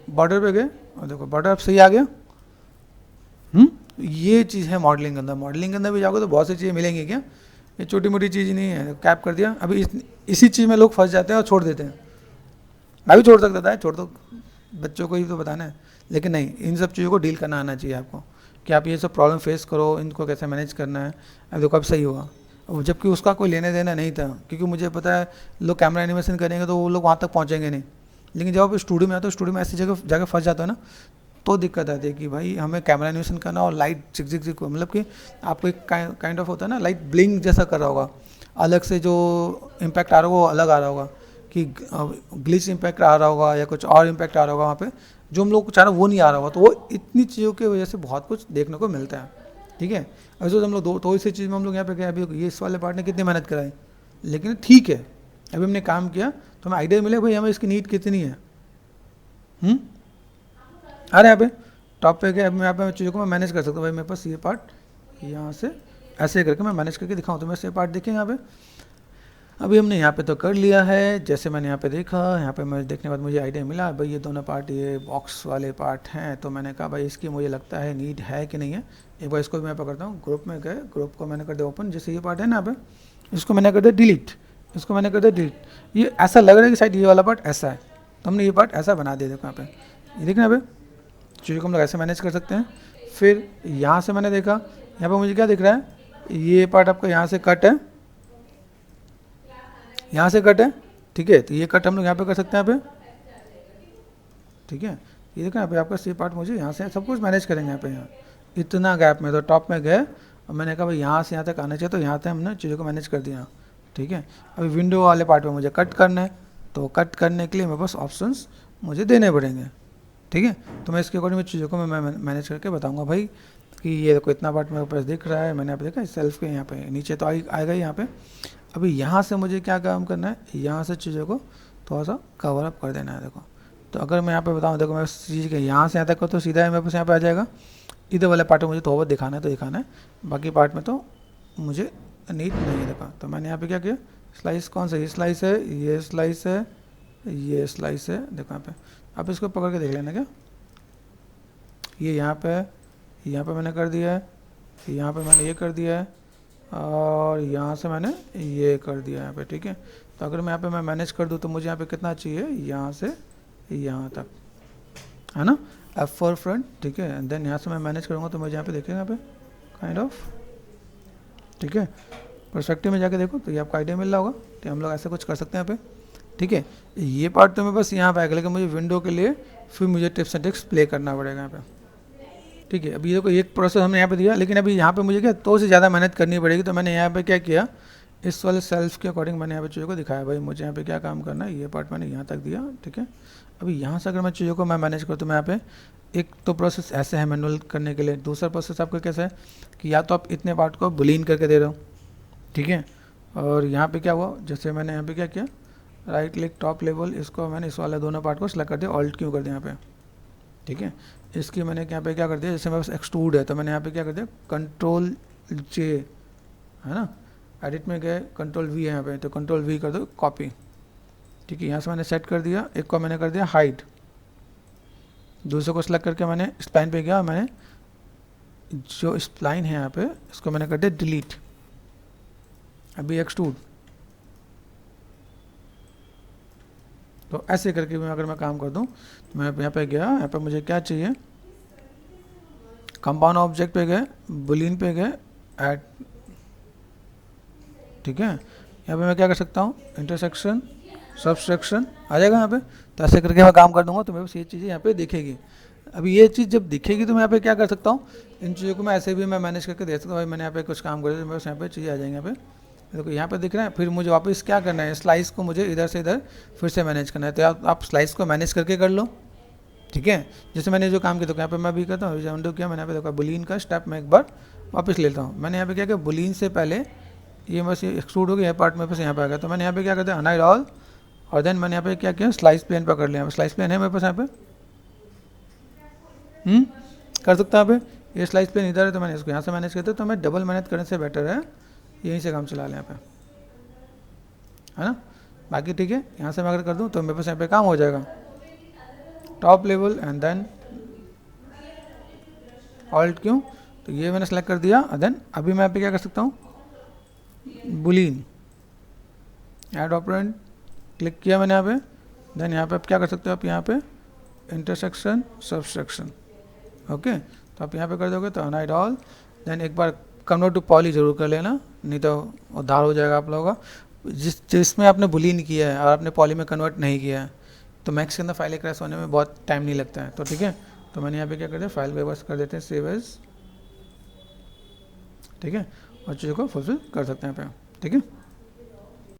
बॉर्डर पे गए और देखो बॉर्डर अब सही आ गया। ये चीज़ है मॉडलिंग के अंदर। मॉडलिंग के अंदर भी जाओगे तो बहुत सी चीज़ें मिलेंगी, क्या ये छोटी मोटी चीज़ नहीं है। कैप कर दिया, अभी इसी चीज़ में लोग फंस जाते हैं और छोड़ देते हैं। मैं भी छोड़ सकता था, छोड़ दो, बच्चों को ही तो बताना है, लेकिन नहीं, इन सब चीज़ों को डील करना आना चाहिए आपको कि आप ये सब प्रॉब्लम फेस करो, इनको कैसे मैनेज करना है। अब देखो अब सही हुआ, जबकि उसका कोई लेने देना नहीं था, क्योंकि मुझे पता है लोग कैमरा एनिमेशन करेंगे तो वो लोग वहाँ तक पहुँचेंगे नहीं। लेकिन जब आप स्टूडियो में आते हो, स्टूडियो में ऐसी जगह जाकर फंस जाता है ना, तो दिक्कत आती है कि भाई हमें कैमरा एनिमेशन करना और लाइट चिक चिक चिक, मतलब कि आपको एक काइंड ऑफ होता है ना, लाइट ब्लिंक जैसा कर रहा होगा, अलग से जो इम्पैक्ट आ रहा होगा वो अलग आ रहा होगा, कि ग्लिच इम्पैक्ट आ रहा होगा या कुछ और इम्पैक्ट आ रहा होगा वहाँ पे, जो हम लोग चाह रहे वो नहीं आ रहा होगा। तो वो इतनी चीज़ों की वजह से बहुत कुछ देखने को मिलता है। ठीक है, अभी तो हम लोग दो इसी चीज़ में हम लोग यहाँ पे गए, अभी ये इस वाले पार्ट ने कितनी मेहनत कराई, लेकिन ठीक है अभी हमने काम किया तो हमें आइडिया मिले भाई हमें इसकी नीड कितनी है। अरे यहाँ पे टॉप पे गए, अब मैं यहाँ पे चीज़ों को मैं मैनेज कर सकता हूँ। भाई मेरे पास ये पार्ट यहाँ से ऐसे करके मैं मैनेज करके दिखाऊँ, तो मैं से पार्ट देखें यहाँ पे। अभी हमने यहाँ पे तो कर लिया है, जैसे मैंने यहाँ पे देखा, यहाँ पे मैं देखने के बाद मुझे आइडिया मिला भाई ये दोनों पार्ट ये बॉक्स वाले पार्ट हैं, तो मैंने कहा भाई इसकी मुझे लगता है नीड है कि नहीं है। एक बार इसको भी मैं पकड़ता हूँ, ग्रुप में गए, ग्रुप को मैंने कर दिया ओपन, जैसे ये पार्ट है ना यहाँ पे, इसको मैंने कर दिया डिलीट, इसको मैंने कर दिया डिलीट। ये ऐसा लग रहा है कि शायद ये वाला पार्ट ऐसा है, तो हमने ये पार्ट ऐसा बना दिया। देखो यहाँ पे, ये देखना यहाँ पे चीज़ों को हम लोग ऐसे मैनेज कर सकते हैं। फिर यहाँ से मैंने देखा, यहाँ पे मुझे क्या दिख रहा है, ये पार्ट आपका यहाँ से कट है, यहाँ से कट है। ठीक है, तो ये कट हम लोग यहाँ पे कर सकते हैं यहाँ पे। ठीक है, ये देखो यहाँ पे आपका सी पार्ट, मुझे यहाँ से सब कुछ मैनेज करेंगे यहाँ पे। यहाँ इतना गैप में तो टॉप में गए और मैंने कहा भाई यहाँ से यहाँ तक आना चाहिए, तो यहाँ से हमने चीज़ों को मैनेज कर दिया। ठीक है, अभी विंडो वाले पार्ट में मुझे कट करना है, तो कट करने के लिए मेरे पास ऑप्शंस मुझे देने पड़ेंगे। ठीक है, तो मैं इसके अकॉर्डिंग में चीज़ों को मैं मैनेज करके बताऊँगा भाई कि ये देखो इतना पार्ट मेरे पास दिख रहा है, मैंने यहाँ पे देखा सेल्फ के यहाँ पे नीचे तो आएगा यहाँ पे। अभी यहाँ से मुझे क्या काम करना है, यहाँ से चीज़ों को थोड़ा सा कवर अप कर देना है। देखो, तो अगर मैं यहाँ पे बताऊँ, देखो मैं चीज़ के यहाँ से यहाँ तक को तो सीधा है मेरे पास यहाँ पे आ जाएगा। इधर वाले पार्ट में मुझे थोड़ा बहुत दिखाना है तो दिखाना है, बाकी पार्ट में तो मुझे नीड नहीं है। देखो, तो मैंने यहाँ पे क्या किया, स्लाइस कौन सा, ये स्लाइस है, ये स्लाइस है, ये स्लाइस है। देखो यहाँ पे आप इसको पकड़ के देख लेना, क्या ये यहाँ पे मैंने कर दिया है, यहाँ पे मैंने ये कर दिया है, और यहाँ से मैंने ये कर दिया यहाँ पे। ठीक है, तो अगर मैं यहाँ पे मैं मैनेज कर दूँ तो मुझे यहाँ पे कितना चाहिए, यहाँ से यहाँ तक, है ना, F4 फ्रंट। ठीक है, एंड देन यहाँ से मैं मैनेज करूँगा तो मुझे यहाँ पे देखेगा यहाँ पे काइंड ऑफ। ठीक है, पर्सपेक्टिव में जाके देखो तो ये आपको आइडिया मिल रहा होगा, तो हम लोग ऐसे कुछ कर सकते हैं यहाँ पे। ठीक है, ये पार्ट तो मैं बस यहाँ पे आएगा, लेकिन मुझे विंडो के लिए फिर मुझे टिप्स एंड ट्रिक्स प्ले करना पड़ेगा यहाँ पे। ठीक है, अभी देखो एक प्रोसेस हमने यहाँ पे दिया, लेकिन अभी यहाँ पे मुझे क्या तो से ज़्यादा मेहनत करनी पड़ेगी, तो मैंने यहाँ पे क्या किया, इस वाले सेल्फ के अकॉर्डिंग मैंने यहाँ पे चीज़ों को दिखाया, भाई मुझे यहाँ पे क्या काम करना है, ये पार्ट मैंने यहाँ तक दिया, ठीक है। अभी यहाँ से अगर मैं चीज़ों को मैं मैनेज करूँ तो मैं यहाँ पे एक तो प्रोसेस ऐसे है मैनुअल करने के लिए, दूसरा प्रोसेस आपका कैसा है कि या तो आप इतने पार्ट को बुलियन करके दे रहे हो, ठीक है। और यहाँ पे क्या हुआ, जैसे मैंने यहाँ पे क्या किया, राइट क्लिक टॉप लेवल, इसको मैंने इस वाले दोनों पार्ट को सिलेक्ट कर दिया, ऑल्ट क्यों कर दिया यहाँ पे, ठीक है। इसकी मैंने यहाँ पे क्या कर दिया, जैसे मेरे पास एक्सट्रूड है तो मैंने यहाँ पे क्या कर दिया, कंट्रोल जे, है ना, एडिट में गए कंट्रोल वी है यहाँ पे, तो कंट्रोल वी कर दो कॉपी, ठीक है। यहाँ से मैंने सेट कर दिया, एक को मैंने कर दिया हाइड, दूसरे को सिलेक्ट करके मैंने स्प्लाइन पे गया, मैंने जो स्प्लाइन है यहाँ पे इसको मैंने कर दिया डिलीट। अभी एक्सट्रूड, तो ऐसे करके मैं अगर मैं काम कर दूं तो मैं यहाँ पे गया, यहाँ पे मुझे क्या चाहिए, कंपाउंड ऑब्जेक्ट पे गए, बुलियन पे गए, ऐड, ठीक है। यहाँ पे मैं क्या कर सकता हूँ, इंटरसेक्शन सब्सट्रैक्शन आ जाएगा यहाँ पे, तो ऐसे करके मैं काम कर दूंगा तो मेरे पास ये चीज़ें यहाँ पे दिखेगी। अभी ये चीज़ जब दिखेगी तो मैं यहाँ पे क्या कर सकता हूँ, इन चीज़ों को मैं ऐसे भी मैं मैनेज करके दे सकता हूँ। भाई मैंने यहाँ पे कुछ काम करे तो मेरे पास यहाँ पे चीज़ें आ जाएंगे, यहाँ पे देखो यहाँ पे दिख रहा है। फिर मुझे वापस क्या करना है, स्लाइस को मुझे इधर से इधर फिर से मैनेज करना है, तो आप स्लाइस को मैनेज करके कर लो, ठीक है। जैसे मैंने जो काम किया तो यहाँ पे मैं भी करता हूँ, अंडू किया मैंने, यहाँ पे देखा बुलियन का स्टेप मैं एक बार वापस लेता हूँ। मैंने यहाँ पे क्या किया, बुलियन से पहले ये बस एक्सट्रूड हो गया, ये पार्ट मेरे पास यहाँ पे आ गया, तो मैंने यहाँ पे क्या करता है अनाइड ऑल, और देन मैंने यहाँ पे क्या किया, स्लाइस प्लेन पकड़ लिया। स्लाइस प्लेन है मेरे पास यहाँ पे, कर सकता है यहाँ पे, ये स्लाइस प्लेन इधर है तो मैंने इसको यहाँ से मैनेज करता हूँ। तो मैं डबल मेहनत करने से बेटर है यहीं से काम चला लें यहाँ पे, है ना। बाकी ठीक है, यहाँ से मैं अगर कर दूँ तो मेरे पास यहाँ पे काम हो जाएगा, top level and then alt क्यों, तो ये मैंने सेलेक्ट कर दिया। देन अभी मैं यहाँ पे क्या कर सकता हूँ, बुलियन ऐड ऑपरेंड क्लिक किया मैंने यहाँ पे, देन यहाँ पे आप क्या कर सकते हो, आप यहाँ पे इंटरसेक्शन सब्सट्रैक्शन, ओके। तो आप यहाँ पे कर दोगे तो अनाइड ऑल, देन एक बार कन्वर्ट टू पॉली जरूर कर लेना, नहीं तो उधार हो जाएगा आप लोगों का। जिसमें आपने बुलियन किया है और आपने पॉली में कन्वर्ट नहीं किया है तो मैक्स के अंदर फाइल क्रैश होने में बहुत टाइम नहीं लगता है, तो ठीक है। तो मैंने यहाँ पे क्या कर दिया, फाइल वेवर्स कर देते हैं सेव एज, ठीक है, और चीज़ों को फुलफिल कर सकते हैं यहाँ पे, ठीक है।